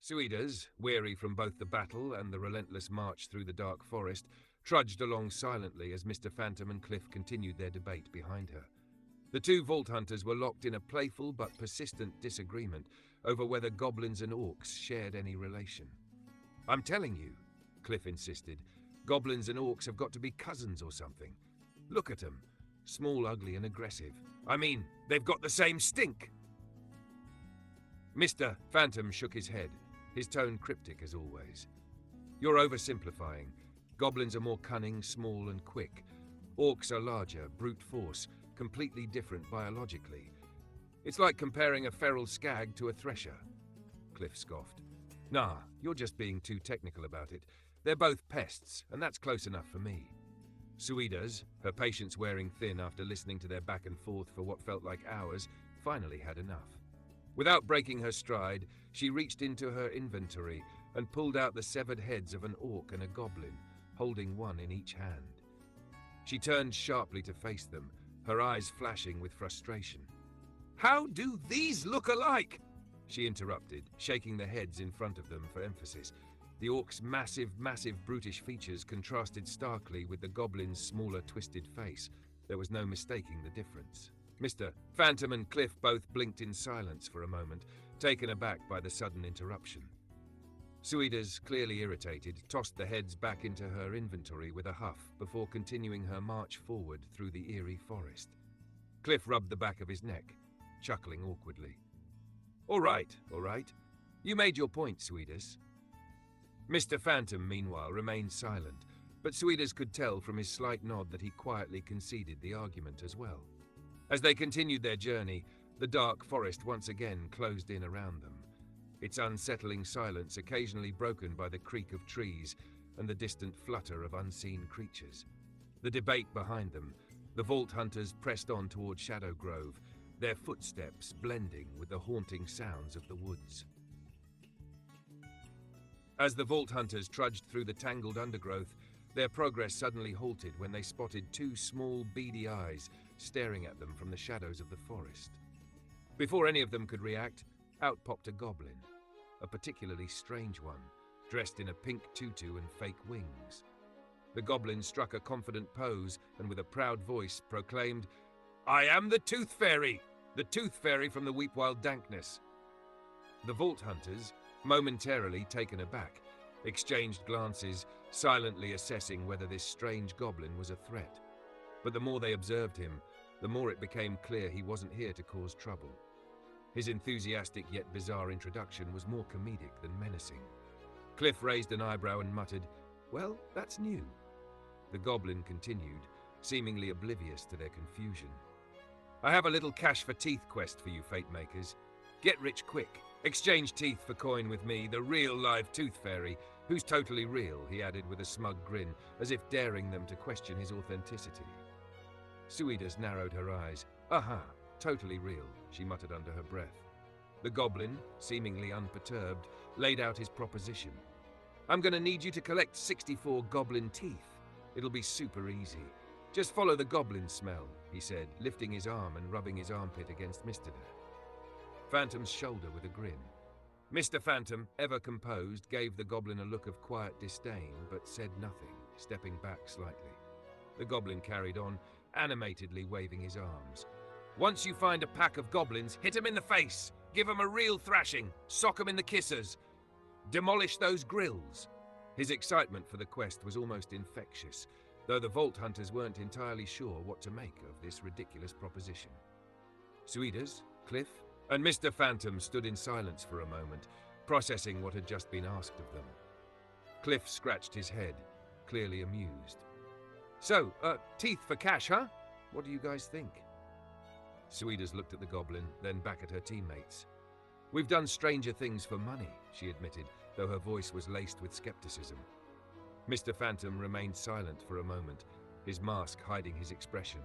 Suidas, weary from both the battle and the relentless march through the dark forest, trudged along silently as Mr. Phantom and Cliff continued their debate behind her. The two Vault Hunters were locked in a playful but persistent disagreement over whether goblins and orcs shared any relation. "I'm telling you," Cliff insisted, "goblins and orcs have got to be cousins or something. Look at them. Small, ugly, and aggressive. I mean, they've got the same stink." Mr. Phantom shook his head, his tone cryptic as always. "You're oversimplifying. Goblins are more cunning, small, and quick. Orcs are larger, brute force, completely different biologically. It's like comparing a feral skag to a thresher." Cliff scoffed. "Nah, you're just being too technical about it. They're both pests, and that's close enough for me." Suidas, her patience wearing thin after listening to their back and forth for what felt like hours, finally had enough. Without breaking her stride, she reached into her inventory and pulled out the severed heads of an orc and a goblin, holding one in each hand. She turned sharply to face them, her eyes flashing with frustration. "How do these look alike?" she interrupted, shaking the heads in front of them for emphasis. The orc's massive, brutish features contrasted starkly with the goblin's smaller, twisted face. There was no mistaking the difference. Mr. Phantom and Cliff both blinked in silence for a moment, taken aback by the sudden interruption. Suidas, clearly irritated, tossed the heads back into her inventory with a huff before continuing her march forward through the eerie forest. Cliff rubbed the back of his neck, chuckling awkwardly. All right. You made your point, Suidas." Mr. Phantom, meanwhile, remained silent, but Suidas could tell from his slight nod that he quietly conceded the argument as well. As they continued their journey, the dark forest once again closed in around them, its unsettling silence occasionally broken by the creak of trees and the distant flutter of unseen creatures. The debate behind them, the Vault Hunters pressed on toward Shadow Grove, their footsteps blending with the haunting sounds of the woods. As the Vault Hunters trudged through the tangled undergrowth, their progress suddenly halted when they spotted two small, beady eyes staring at them from the shadows of the forest. Before any of them could react, out popped a goblin, a particularly strange one, dressed in a pink tutu and fake wings. The goblin struck a confident pose and with a proud voice proclaimed, "I am the Tooth Fairy! The Tooth Fairy from the Weepwild Dankness." The Vault Hunters, momentarily taken aback, exchanged glances, silently assessing whether this strange goblin was a threat. But the more they observed him, the more it became clear he wasn't here to cause trouble. His enthusiastic yet bizarre introduction was more comedic than menacing. Cliff raised an eyebrow and muttered, "Well, that's new." The goblin continued, seemingly oblivious to their confusion. "I have a little cash for teeth quest for you, Fate Makers. Get rich quick. Exchange teeth for coin with me, the real live Tooth Fairy, who's totally real," he added with a smug grin, as if daring them to question his authenticity. Suidas narrowed her eyes. "Aha, totally real," she muttered under her breath. The goblin, seemingly unperturbed, laid out his proposition. "I'm going to need you to collect 64 goblin teeth. It'll be super easy. Just follow the goblin smell," he said, lifting his arm and rubbing his armpit against Mr. Phantom's shoulder with a grin. Mr. Phantom, ever composed, gave the goblin a look of quiet disdain, but said nothing, stepping back slightly. The goblin carried on, animatedly waving his arms. "Once you find a pack of goblins, hit 'em in the face, give 'em a real thrashing, sock 'em in the kissers, demolish those grills." His excitement for the quest was almost infectious, though the Vault Hunters weren't entirely sure what to make of this ridiculous proposition. Suidas, Cliff, and Mr. Phantom stood in silence for a moment, processing what had just been asked of them. Cliff scratched his head, clearly amused. "So, teeth for cash, huh? What do you guys think?" Suidas looked at the goblin, then back at her teammates. "We've done stranger things for money," she admitted, though her voice was laced with skepticism. Mr. Phantom remained silent for a moment, his mask hiding his expression.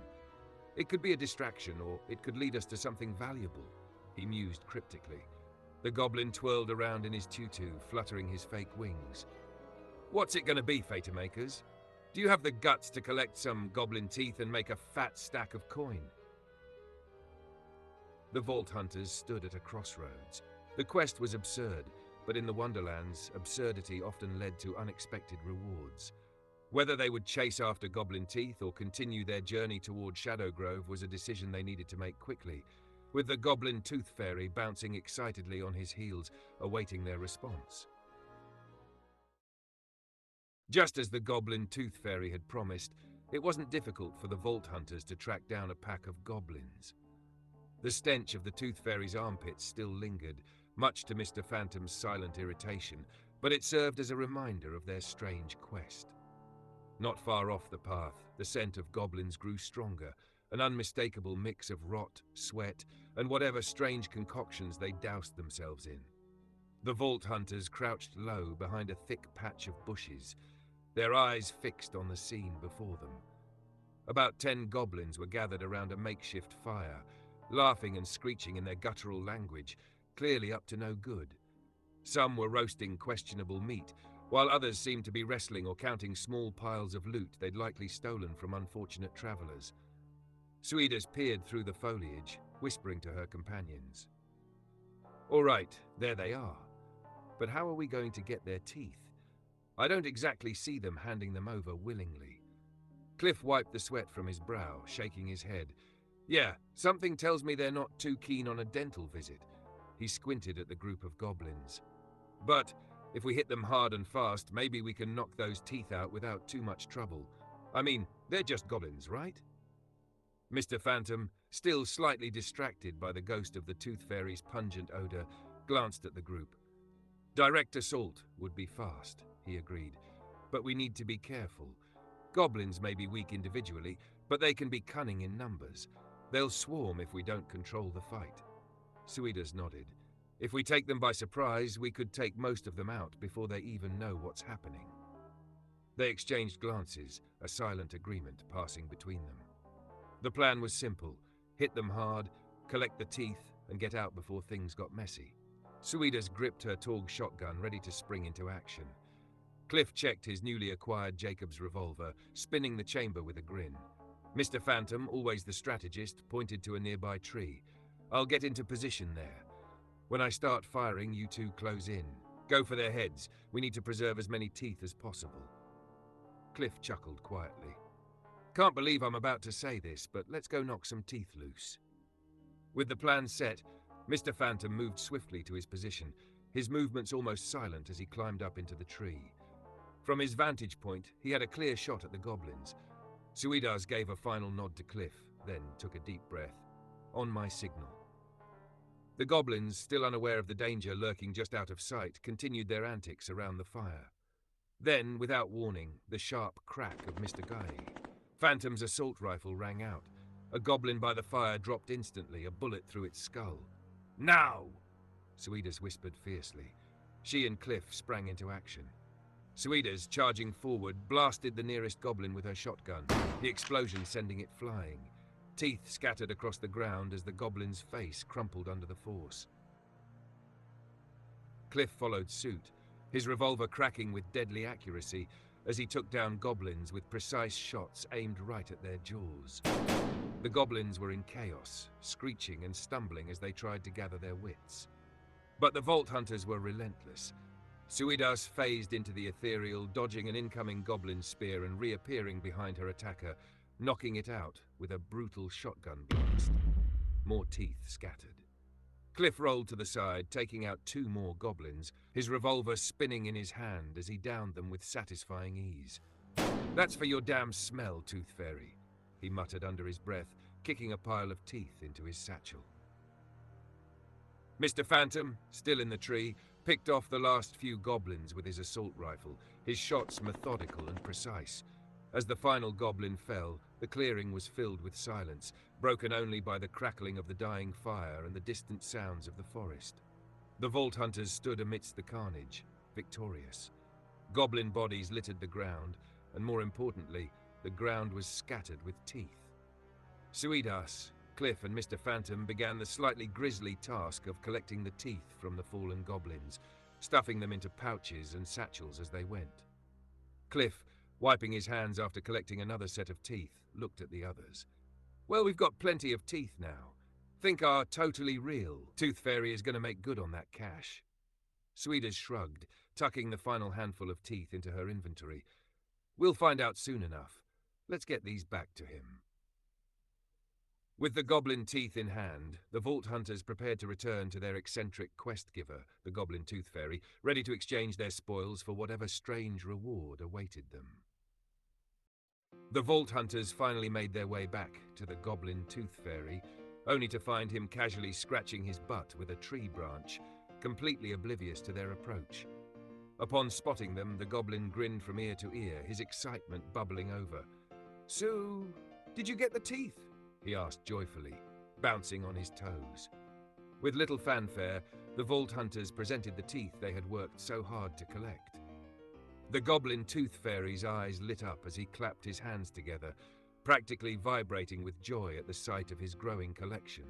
"It could be a distraction, or it could lead us to something valuable," he mused cryptically. The goblin twirled around in his tutu, fluttering his fake wings. "What's it going to be, Fate Makers? Do you have the guts to collect some goblin teeth and make a fat stack of coin?" The Vault Hunters stood at a crossroads. The quest was absurd, but in the Wonderlands, absurdity often led to unexpected rewards. Whether they would chase after goblin teeth or continue their journey toward Shadowgrove was a decision they needed to make quickly, with the goblin tooth fairy bouncing excitedly on his heels, awaiting their response. Just as the goblin tooth fairy had promised, it wasn't difficult for the vault hunters to track down a pack of goblins. The stench of the tooth fairy's armpits still lingered, much to Mr. Phantom's silent irritation, but it served as a reminder of their strange quest. Not far off the path, the scent of goblins grew stronger, an unmistakable mix of rot, sweat, and whatever strange concoctions they doused themselves in. The vault hunters crouched low behind a thick patch of bushes, their eyes fixed on the scene before them. About 10 goblins were gathered around a makeshift fire, laughing and screeching in their guttural language, clearly up to no good. Some were roasting questionable meat, while others seemed to be wrestling or counting small piles of loot they'd likely stolen from unfortunate travelers. Suidas peered through the foliage, whispering to her companions. "All right, there they are. But how are we going to get their teeth? I don't exactly see them handing them over willingly." Cliff wiped the sweat from his brow, shaking his head. "Yeah, something tells me they're not too keen on a dental visit." He squinted at the group of goblins. "But if we hit them hard and fast, maybe we can knock those teeth out without too much trouble. I mean, they're just goblins, right?" Mr. Phantom, still slightly distracted by the ghost of the tooth fairy's pungent odor, glanced at the group. "Direct assault would be fast," he agreed, "but we need to be careful. Goblins may be weak individually, but they can be cunning in numbers. They'll swarm if we don't control the fight." Suidas nodded. "If we take them by surprise, we could take most of them out before they even know what's happening." They exchanged glances, a silent agreement passing between them. The plan was simple: hit them hard, collect the teeth, and get out before things got messy. Suidas gripped her Torg shotgun, ready to spring into action. Cliff checked his newly acquired Jacob's revolver, spinning the chamber with a grin. Mr. Phantom, always the strategist, pointed to a nearby tree. "I'll get into position there. When I start firing, you two close in. Go for their heads. We need to preserve as many teeth as possible." Cliff chuckled quietly. "Can't believe I'm about to say this, but let's go knock some teeth loose." With the plan set, Mr. Phantom moved swiftly to his position, his movements almost silent as he climbed up into the tree. From his vantage point, he had a clear shot at the goblins. Suidas gave a final nod to Cliff, then took a deep breath. "On my signal." The goblins, still unaware of the danger lurking just out of sight, continued their antics around the fire. Then, without warning, the sharp crack of Mr. Guy. Phantom's assault rifle rang out. A goblin by the fire dropped instantly, a bullet through its skull. "Now!" Suidas whispered fiercely. She and Cliff sprang into action. Suidas, charging forward, blasted the nearest goblin with her shotgun, the explosion sending it flying. Teeth scattered across the ground as the goblin's face crumpled under the force. Cliff followed suit, his revolver cracking with deadly accuracy as he took down goblins with precise shots aimed right at their jaws. The goblins were in chaos, screeching and stumbling as they tried to gather their wits. But the vault hunters were relentless. Suidas phased into the ethereal, dodging an incoming goblin spear and reappearing behind her attacker, knocking it out with a brutal shotgun blast. More teeth scattered. Cliff rolled to the side, taking out 2 more goblins, his revolver spinning in his hand as he downed them with satisfying ease. "That's for your damn smell, Tooth Fairy," he muttered under his breath, kicking a pile of teeth into his satchel. Mr. Phantom, still in the tree, picked off the last few goblins with his assault rifle, his shots methodical and precise. As the final goblin fell, the clearing was filled with silence, broken only by the crackling of the dying fire and the distant sounds of the forest. The vault hunters stood amidst the carnage, victorious. Goblin bodies littered the ground, and more importantly, the ground was scattered with teeth. Suidas, Cliff, and Mr. Phantom began the slightly grisly task of collecting the teeth from the fallen goblins, stuffing them into pouches and satchels as they went. Cliff, wiping his hands after collecting another set of teeth, looked at the others. "Well, we've got plenty of teeth now. Think our totally real Tooth Fairy is going to make good on that cash." Swedes shrugged, tucking the final handful of teeth into her inventory. We'll find out soon enough. Let's get these back to him. With the goblin teeth in hand, the Vault Hunters prepared to return to their eccentric quest-giver, the Goblin Tooth Fairy, ready to exchange their spoils for whatever strange reward awaited them. The Vault Hunters finally made their way back to the Goblin Tooth Fairy, only to find him casually scratching his butt with a tree branch, completely oblivious to their approach. Upon spotting them, the goblin grinned from ear to ear, his excitement bubbling over. "So, did you get the teeth?" he asked joyfully, bouncing on his toes. With little fanfare, the Vault Hunters presented the teeth they had worked so hard to collect. The Goblin Tooth Fairy's eyes lit up as he clapped his hands together, practically vibrating with joy at the sight of his growing collection.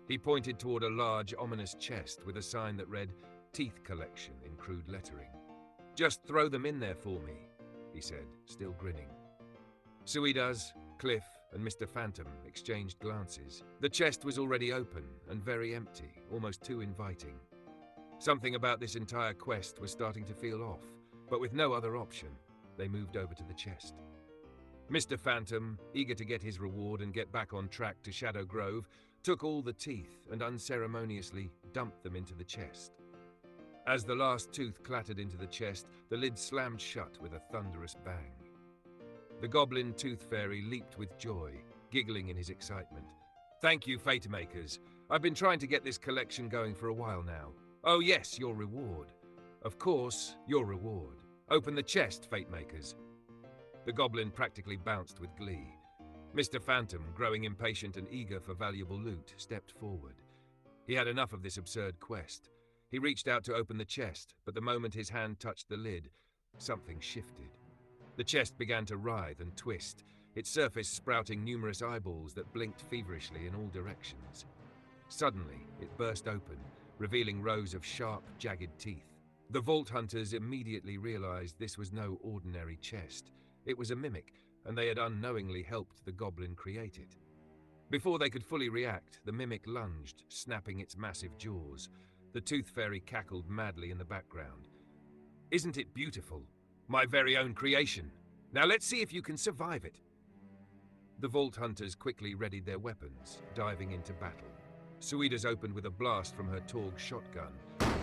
He pointed toward a large, ominous chest with a sign that read, "Teeth Collection" in crude lettering. "Just throw them in there for me," he said, still grinning. Suidas, Cliff, and Mr. Phantom exchanged glances. The chest was already open and very empty, almost too inviting. Something about this entire quest was starting to feel off, but with no other option, they moved over to the chest. Mr. Phantom, eager to get his reward and get back on track to Shadow Grove, took all the teeth and unceremoniously dumped them into the chest. As the last tooth clattered into the chest, the lid slammed shut with a thunderous bang. The Goblin Tooth Fairy leaped with joy, giggling in his excitement. "Thank you, Fate Makers. I've been trying to get this collection going for a while now. Oh yes, your reward. Of course, your reward. Open the chest, Fate Makers." The goblin practically bounced with glee. Mr. Phantom, growing impatient and eager for valuable loot, stepped forward. He had enough of this absurd quest. He reached out to open the chest, but the moment his hand touched the lid, something shifted. The chest began to writhe and twist, its surface sprouting numerous eyeballs that blinked feverishly in all directions. Suddenly, it burst open, revealing rows of sharp, jagged teeth. The Vault Hunters immediately realized this was no ordinary chest. It was a mimic, and they had unknowingly helped the goblin create it. Before they could fully react, the mimic lunged, snapping its massive jaws. The Tooth Fairy cackled madly in the background. "Isn't it beautiful? My very own creation. Now let's see if you can survive it." The Vault Hunters quickly readied their weapons, diving into battle. Suidas opened with a blast from her Torg shotgun,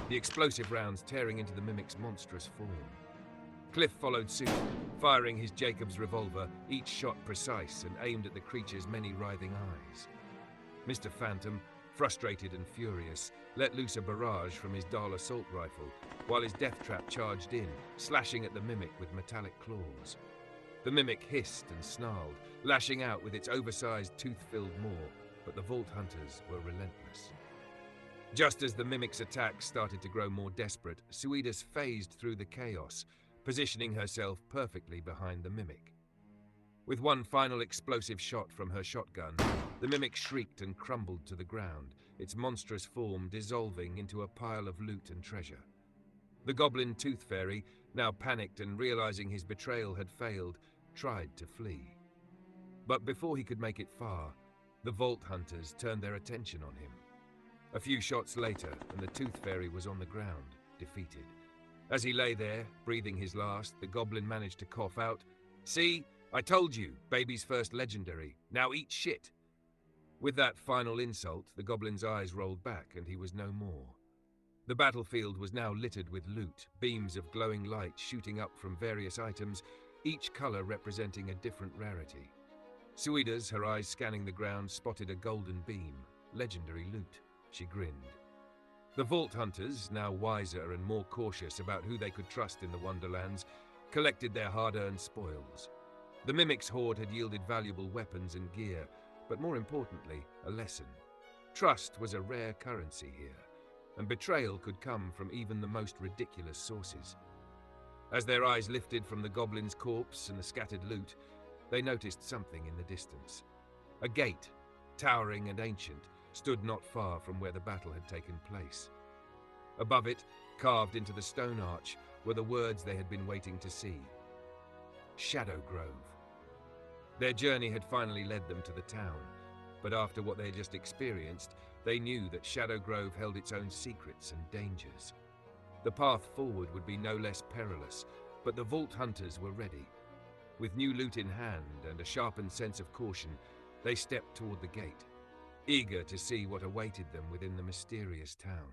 the explosive rounds tearing into the mimic's monstrous form. Cliff followed suit, firing his Jacob's revolver, each shot precise and aimed at the creature's many writhing eyes. Mr. Phantom, frustrated and furious, let loose a barrage from his Dahl assault rifle, while his death trap charged in, slashing at the mimic with metallic claws. The mimic hissed and snarled, lashing out with its oversized, tooth-filled maw, but the Vault Hunters were relentless. Just as the mimic's attacks started to grow more desperate, Suidas phased through the chaos, positioning herself perfectly behind the mimic. With one final explosive shot from her shotgun, the mimic shrieked and crumbled to the ground, its monstrous form dissolving into a pile of loot and treasure. The Goblin Tooth Fairy, now panicked and realizing his betrayal had failed, tried to flee. But before he could make it far, the Vault Hunters turned their attention on him. A few shots later, and the Tooth Fairy was on the ground, defeated. As he lay there, breathing his last, the goblin managed to cough out, "See, I told you, baby's first legendary. Now eat shit." With that final insult, the goblin's eyes rolled back and he was no more. The battlefield was now littered with loot, beams of glowing light shooting up from various items, each color representing a different rarity. Suidas, her eyes scanning the ground, spotted a golden beam. Legendary loot. She grinned. The Vault Hunters, now wiser and more cautious about who they could trust in the Wonderlands, collected their hard-earned spoils. The Mimic's horde had yielded valuable weapons and gear, but more importantly, a lesson. Trust was a rare currency here, and betrayal could come from even the most ridiculous sources. As their eyes lifted from the goblin's corpse and the scattered loot, they noticed something in the distance. A gate, towering and ancient, stood not far from where the battle had taken place. Above it, carved into the stone arch, were the words they had been waiting to see. Shadow Grove. Their journey had finally led them to the town, but after what they had just experienced, they knew that Shadow Grove held its own secrets and dangers. The path forward would be no less perilous, but the vault hunters were ready. With new loot in hand and a sharpened sense of caution, they stepped toward the gate, eager to see what awaited them within the mysterious town.